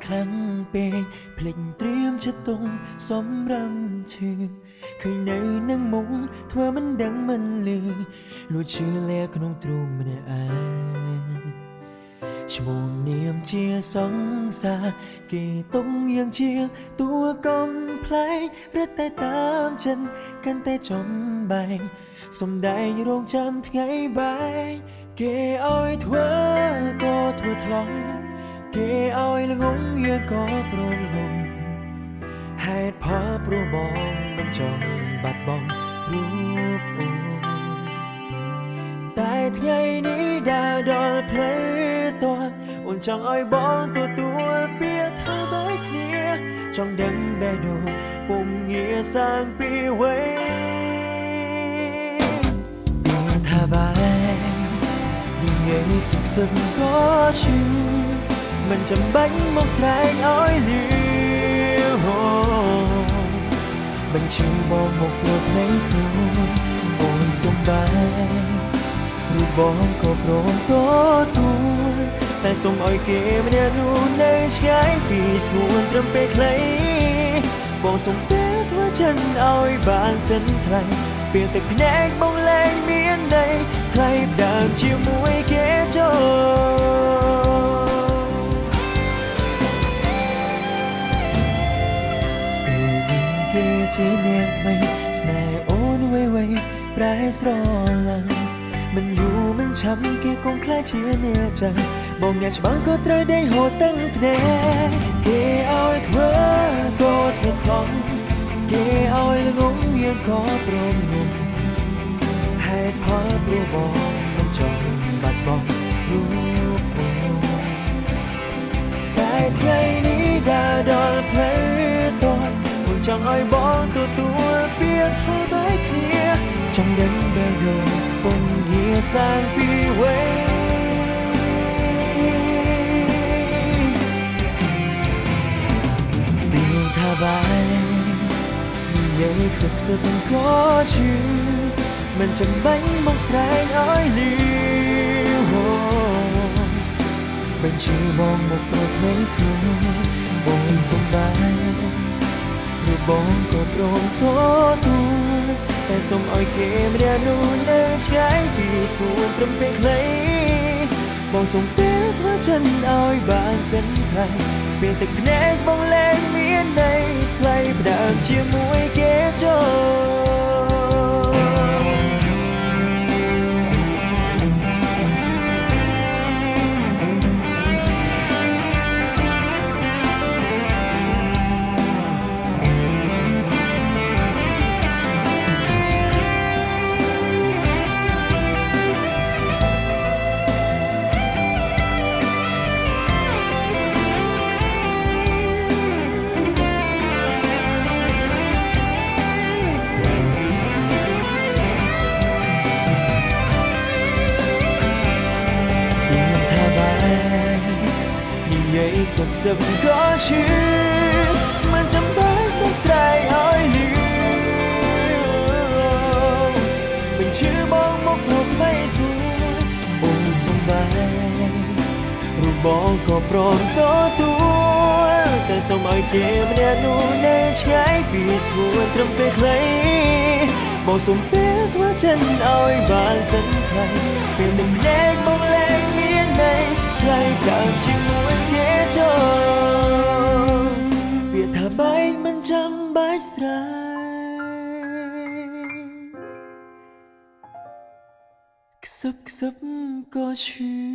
ครั้งពេលភ្លេចត្រៀមចិត្តទុំសំរំឈឺឃើញនៅនឹងមុខធ្វើមិនដឹងមិនលឺលួចឈឺលាក្នុងទ្រូងម្នាក់ឯងឈ្មោះនាមជាសង្សារគេទុំយ៉ាងជាតួកំប្លែងរត់តែតាមចិនកាន់តែចំបែងសំដែងរងចាំថ្ងៃបែងគេឲ្យធ្វើក៏ធ្វើថ្លង់គេឲ្យល្ងងយើងក៏ព្រមល្ងងហេតុផលព្រោះបងមិនចង់បាត់បង់រូបអូនតែថ្ងៃនេះដើរដល់ផ្លូវតើអូនចង់ឲ្យបងទទួលពាក្យថាបែកគ្នាចង់ដឹងបេះដូងពុំងាសាងពីវ័យពាក្យថាបែកនិយាយសុខសឹកក៏ឈឺមិនចាំបាច់មកស្រែកឲ្យលឺបញ្ឈឺបងមកព្រោះថ្ងៃស្ងួនអូនសំបែងរូបបងក៏ព្រមទទួលតែសូមឲ្យគេម្នាក់នោះនៅឆ្ងាយពីស្ងួនត្រឹមពេលខ្លីបងសូមពេលធ្វើចិនឲ្យបានសិនថ្លៃពេលទឹកភ្នែកបងលែងមានន័យថ្លៃដើមជាមួយគេចូលគេជានាងថ្មីស្នេហ៍អូនវេវេប្រែស្រឡាញ់មិនយូរមិនឆាប់គេគង់ខ្លាចជាអ្នកចាំបងអ្នកច្បាំងក៏ត្រូវដេញហូតទាំងភ្នែកគេឲ្យធ្វើក៏ធ្វើថ្លង់គេឲ្យល្ងងយើងក៏ព្រមងំហេតុផលព្រោះបងមិនចង់បាត់បង់រូបអូនតែថ្ងៃនេះដើរដល់ផ្លូវតើចង់ឲ្យបងទទួលពាក្យថាបែកគ្នាចង់ដឹងបេះដូងពុំងាសាងពីវ័យពាក្យថាបែកនិយាយសុខសឹកក៏ឈឺមិនចាំបាច់មកស្រែកឲ្យលឺបញ្ឈឺបងមកព្រោះថ្ងៃស្ងួនបងសំបែងរូបបងក៏ព្រមទទួលតែសូមឲ្យគេម្នាក់នោះនៅឆ្ងាយពីស្ងួនត្រឹមពេលខ្លីបងសូមពេលធ្វើចិនឲ្យបានសិនថ្លៃពេលទឹកភ្នែកបងលែងមានន័យថ្លៃផ្ដើមជាមួយគេចូលសុខសឹកក៏ឈឺមិនចាំបាច់មកស្រែកឲ្យលឺបញ្ឈឺបងមកព្រោះថ្មីស្រួលអូនសំបែងរូបបងក៏ព្រមទទួលតែសូមឲ្យគេម្នាក់នោះនៅឆ្ងាយពីស្ងួនត្រឹមពេលខ្លីបងសូមពេលធ្វើចិនឲ្យបានសិនថ្លៃពេលទឹកភ្នែកបងលែងមានន័យថ្លៃដើមជាមួយគេចូលពាក្យថាបែកមិនចាំបាច់ស្រែកខ្សឹបខ្សឹបក៏ឈឺ